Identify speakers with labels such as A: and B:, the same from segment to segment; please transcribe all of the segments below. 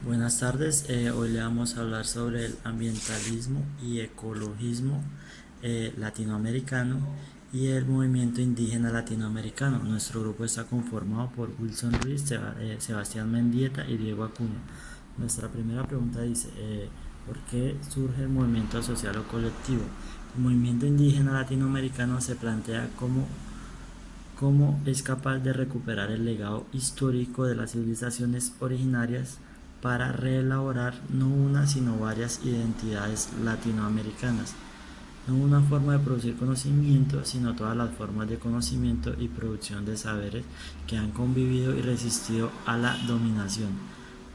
A: Buenas tardes, hoy le vamos a hablar sobre el ambientalismo y ecologismo latinoamericano y el movimiento indígena latinoamericano. Nuestro grupo está conformado por Wilson Ruiz, Sebastián Mendieta y Diego Acuña. Nuestra primera pregunta dice, ¿por qué surge el movimiento social o colectivo? El movimiento indígena latinoamericano se plantea cómo es capaz de recuperar el legado histórico de las civilizaciones originarias para reelaborar no una sino varias identidades latinoamericanas, no una forma de producir conocimiento, sino todas las formas de conocimiento y producción de saberes que han convivido y resistido a la dominación.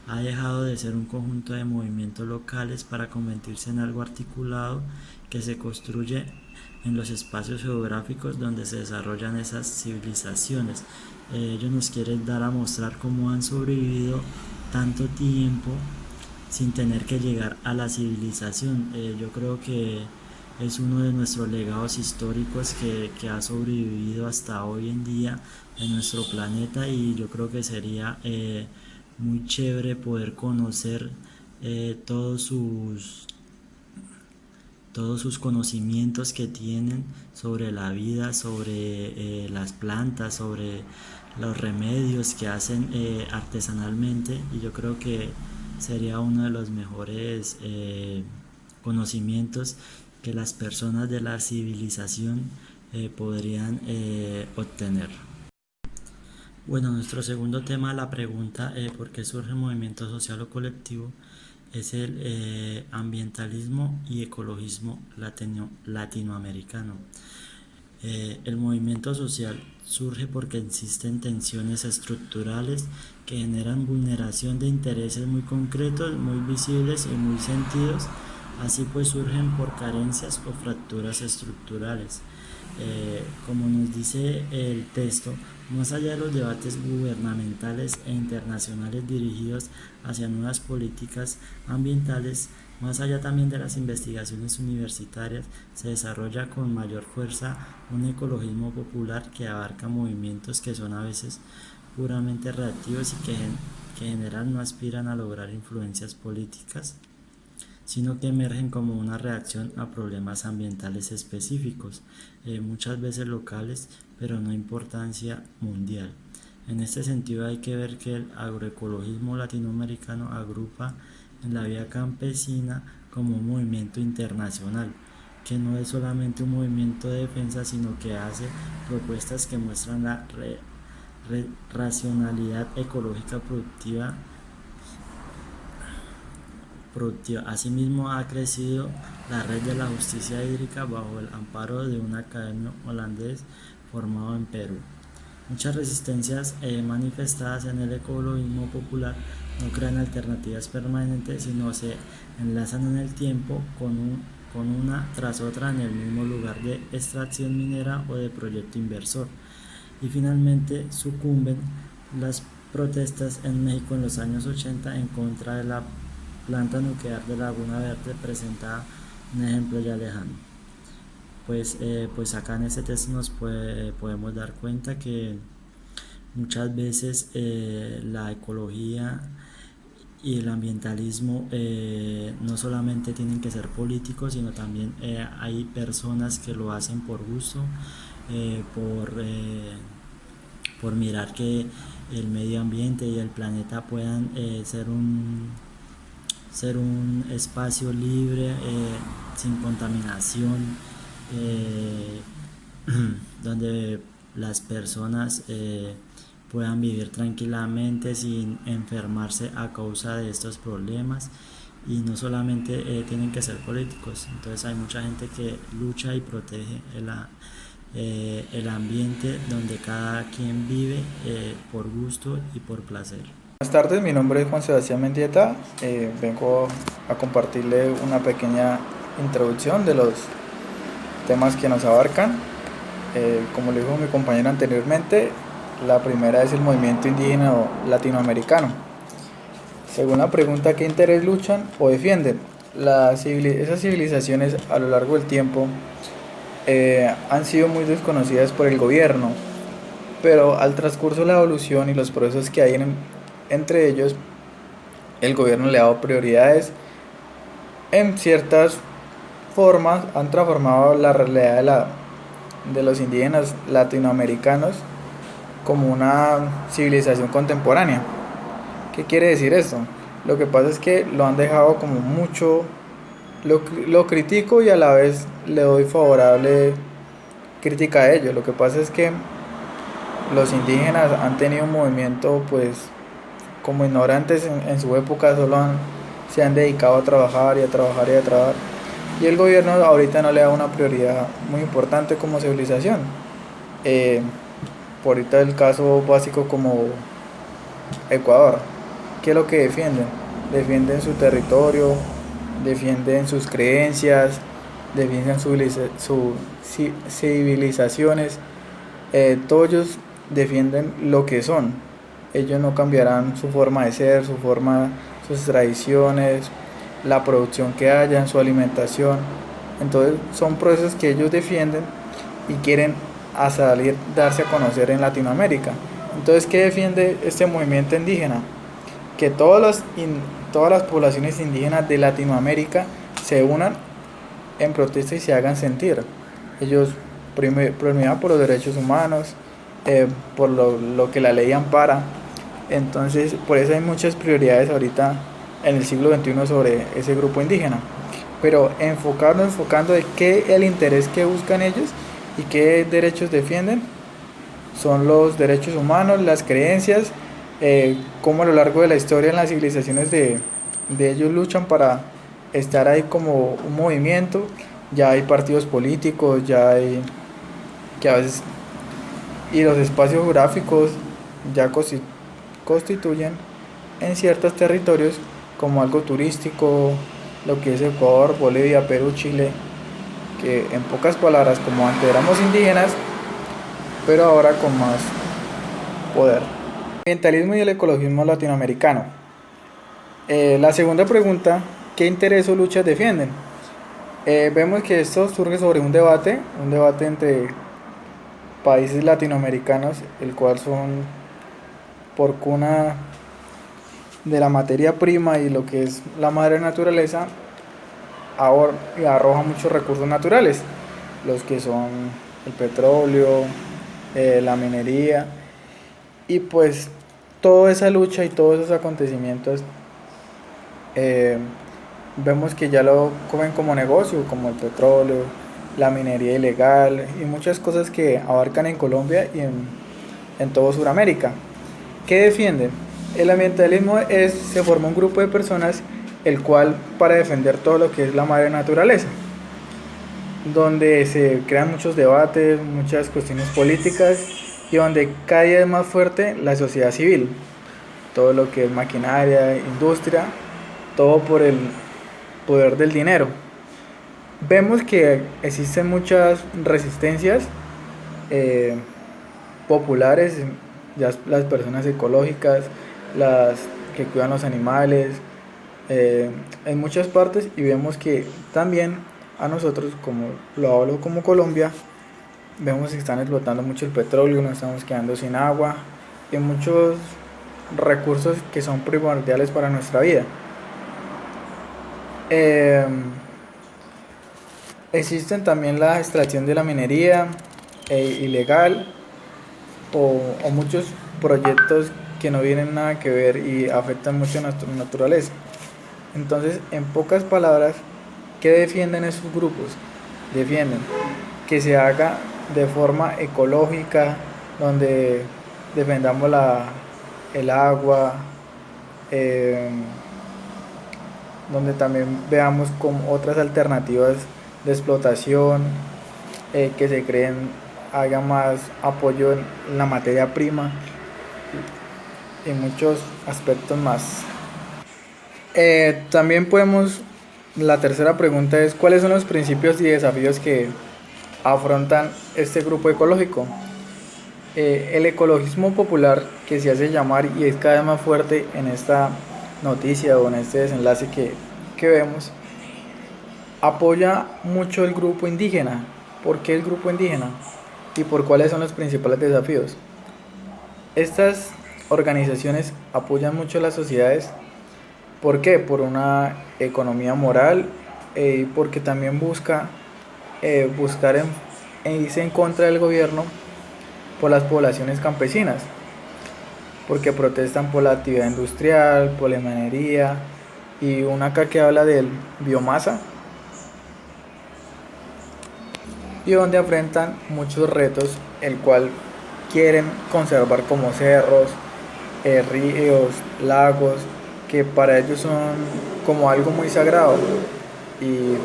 A: Ha dejado de ser un conjunto de movimientos locales para convertirse en algo articulado que se construye en los espacios geográficos donde se desarrollan esas civilizaciones. Ellos nos quieren dar a mostrar cómo han sobrevivido tanto tiempo sin tener que llegar a la civilización. Yo creo que es uno de nuestros legados históricos que ha sobrevivido hasta hoy en día en nuestro planeta, y yo creo que sería muy chévere poder conocer eh, todos sus todos sus conocimientos que tienen sobre la vida, sobre las plantas, sobre los remedios que hacen artesanalmente, y yo creo que sería uno de los mejores conocimientos que las personas de la civilización podrían obtener. Bueno, nuestro segundo tema, la pregunta ¿por qué surge el movimiento social o colectivo? Es el ambientalismo y ecologismo latinoamericano. El movimiento social surge porque existen tensiones estructurales que generan vulneración de intereses muy concretos, muy visibles y muy sentidos. Así pues surgen por carencias o fracturas estructurales. Como nos dice el texto, más allá de los debates gubernamentales e internacionales dirigidos hacia nuevas políticas ambientales, más allá también de las investigaciones universitarias, se desarrolla con mayor fuerza un ecologismo popular que abarca movimientos que son a veces puramente reactivos y que en general no aspiran a lograr influencias políticas, sino que emergen como una reacción a problemas ambientales específicos, muchas veces locales, pero no importancia mundial. En este sentido hay que ver que el agroecologismo latinoamericano agrupa en la vida campesina como un movimiento internacional, que no es solamente un movimiento de defensa, sino que hace propuestas que muestran la racionalidad ecológica productiva. Asimismo, ha crecido la red de la justicia hídrica bajo el amparo de un academio holandés formado en Perú. Muchas resistencias manifestadas en el ecologismo popular no crean alternativas permanentes, sino se enlazan en el tiempo con una tras otra en el mismo lugar de extracción minera o de proyecto inversor. Y finalmente sucumben las protestas en México en los años 80 en contra de la planta nuclear de Laguna Verde, presenta un ejemplo ya lejano. Pues acá en este texto podemos dar cuenta que muchas veces la ecología y el ambientalismo no solamente tienen que ser políticos, sino también hay personas que lo hacen por gusto, eh, por, eh, por mirar que el medio ambiente y el planeta puedan ser un espacio libre, sin contaminación, eh, donde las personas puedan vivir tranquilamente sin enfermarse a causa de estos problemas. Y no solamente tienen que ser políticos, entonces hay mucha gente que lucha y protege el ambiente donde cada quien vive por gusto y por placer.
B: Buenas tardes, mi nombre es Juan Sebastián Mendieta. Vengo a compartirle una pequeña introducción de los temas que nos abarcan. Como le dijo mi compañera anteriormente, la primera es el movimiento indígena latinoamericano. Según la pregunta, ¿qué interés luchan o defienden? Esas civilizaciones a lo largo del tiempo han sido muy desconocidas por el gobierno, pero al transcurso de la evolución y los procesos que hay entre ellos, el gobierno le ha dado prioridades en ciertas formas, han transformado la realidad de los indígenas latinoamericanos como una civilización contemporánea. ¿Qué quiere decir esto? Lo que pasa es que lo han dejado como mucho, lo critico y a la vez le doy favorable crítica a ello. Lo que pasa es que los indígenas han tenido un movimiento, pues, como ignorantes en su época, se han dedicado a trabajar y a trabajar y a trabajar. Y el gobierno ahorita no le da una prioridad muy importante como civilización. Por ahorita el caso básico como Ecuador, ¿qué es lo que defienden? Defienden su territorio, defienden sus creencias, defienden sus civilizaciones. Todos ellos defienden lo que son. Ellos no cambiarán su forma de ser, sus tradiciones, la producción que haya en su alimentación. Entonces son procesos que ellos defienden y quieren a salir, darse a conocer en Latinoamérica. Entonces, ¿qué defiende este movimiento indígena? Que todas las poblaciones indígenas de Latinoamérica se unan en protesta y se hagan sentir. Ellos primero por los derechos humanos, por lo que la ley ampara. Entonces, por eso hay muchas prioridades ahorita en el siglo XXI sobre ese grupo indígena. Pero enfocando de qué el interés que buscan ellos y qué derechos defienden, son los derechos humanos, las creencias, cómo a lo largo de la historia en las civilizaciones de ellos luchan para estar ahí como un movimiento. Ya hay partidos políticos, ya hay que a veces, y los espacios geográficos ya constituyen en ciertos territorios como algo turístico, lo que es Ecuador, Bolivia, Perú, Chile, que en pocas palabras, como antes éramos indígenas, pero ahora con más poder. El ambientalismo y el ecologismo latinoamericano. La segunda pregunta, ¿qué interés o luchas defienden? Vemos que esto surge sobre un debate entre países latinoamericanos, el cual son por cuna de la materia prima y lo que es la madre naturaleza, arroja muchos recursos naturales, los que son el petróleo, la minería, y pues toda esa lucha y todos esos acontecimientos vemos que ya lo comen como negocio, como el petróleo, la minería ilegal y muchas cosas que abarcan en Colombia y en todo Sudamérica. ¿Qué defienden? El ambientalismo se forma un grupo de personas el cual para defender todo lo que es la madre naturaleza, donde se crean muchos debates, muchas cuestiones políticas y donde cada día es más fuerte la sociedad civil, todo lo que es maquinaria, industria, todo por el poder del dinero. Vemos que existen muchas resistencias populares, ya las personas ecológicas, las que cuidan los animales, en muchas partes, y vemos que también a nosotros, como lo hablo como Colombia, vemos que están explotando mucho el petróleo, nos estamos quedando sin agua y muchos recursos que son primordiales para nuestra vida. Existen también la extracción de la minería ilegal o muchos proyectos que no tienen nada que ver y afectan mucho a nuestra naturaleza. Entonces, en pocas palabras, ¿qué defienden esos grupos? Defienden que se haga de forma ecológica, donde defendamos el agua, donde también veamos como otras alternativas de explotación, que se haga más apoyo en la materia prima y muchos aspectos más. También la tercera pregunta es, ¿cuáles son los principios y desafíos que afrontan este grupo ecológico? El ecologismo popular, que se hace llamar y es cada vez más fuerte en esta noticia o en este desenlace que vemos, apoya mucho el grupo indígena. ¿Por qué el grupo indígena? ¿Y por cuáles son los principales desafíos? Estas organizaciones apoyan mucho a las sociedades ¿Por qué? Por una economía moral y porque también busca buscar irse en contra del gobierno por las poblaciones campesinas, porque protestan por la actividad industrial, por la minería y una acá que habla del biomasa y donde enfrentan muchos retos, el cual quieren conservar como cerros, ríos, lagos, que para ellos son como algo muy sagrado. Y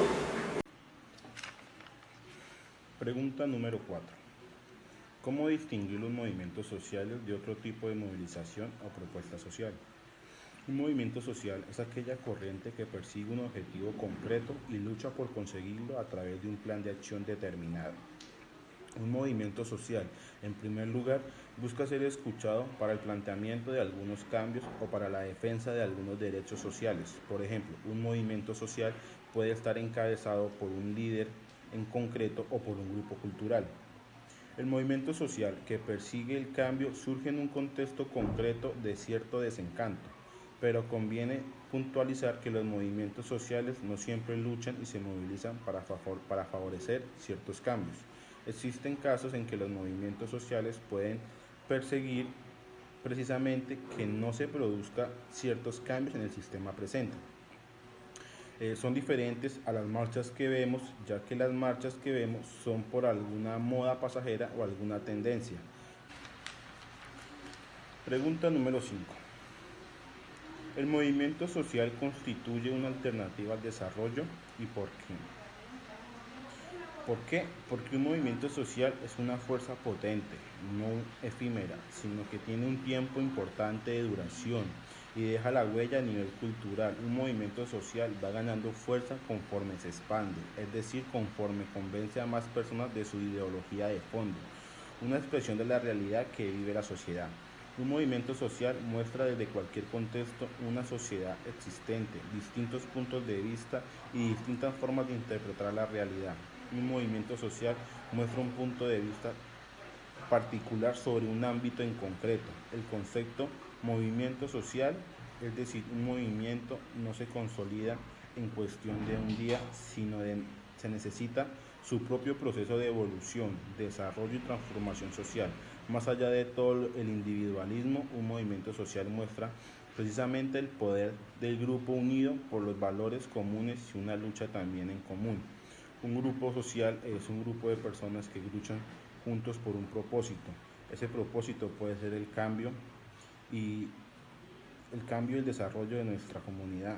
C: Pregunta número 4. ¿Cómo distinguir los movimientos sociales de otro tipo de movilización o propuesta social? Un movimiento social es aquella corriente que persigue un objetivo concreto y lucha por conseguirlo a través de un plan de acción determinado. Un movimiento social, en primer lugar, busca ser escuchado para el planteamiento de algunos cambios o para la defensa de algunos derechos sociales. Por ejemplo, un movimiento social puede estar encabezado por un líder en concreto o por un grupo cultural. El movimiento social que persigue el cambio surge en un contexto concreto de cierto desencanto, pero conviene puntualizar que los movimientos sociales no siempre luchan y se movilizan para favorecer ciertos cambios. Existen casos en que los movimientos sociales pueden perseguir precisamente que no se produzca ciertos cambios en el sistema presente. Son diferentes a las marchas que vemos, ya que las marchas que vemos son por alguna moda pasajera o alguna tendencia. Pregunta número 5. ¿El movimiento social constituye una alternativa al desarrollo y por qué? ¿Por qué? Porque un movimiento social es una fuerza potente, no efímera, sino que tiene un tiempo importante de duración y deja la huella a nivel cultural. Un movimiento social va ganando fuerza conforme se expande, es decir, conforme convence a más personas de su ideología de fondo, una expresión de la realidad que vive la sociedad. Un movimiento social muestra desde cualquier contexto una sociedad existente, distintos puntos de vista y distintas formas de interpretar la realidad. Un movimiento social muestra un punto de vista particular sobre un ámbito en concreto. El concepto movimiento social, es decir, un movimiento no se consolida en cuestión de un día, se necesita su propio proceso de evolución, desarrollo y transformación social. Más allá de todo el individualismo, un movimiento social muestra precisamente el poder del grupo unido por los valores comunes y una lucha también en común. Un grupo social es un grupo de personas que luchan juntos por un propósito. Ese propósito puede ser el cambio y el desarrollo de nuestra comunidad.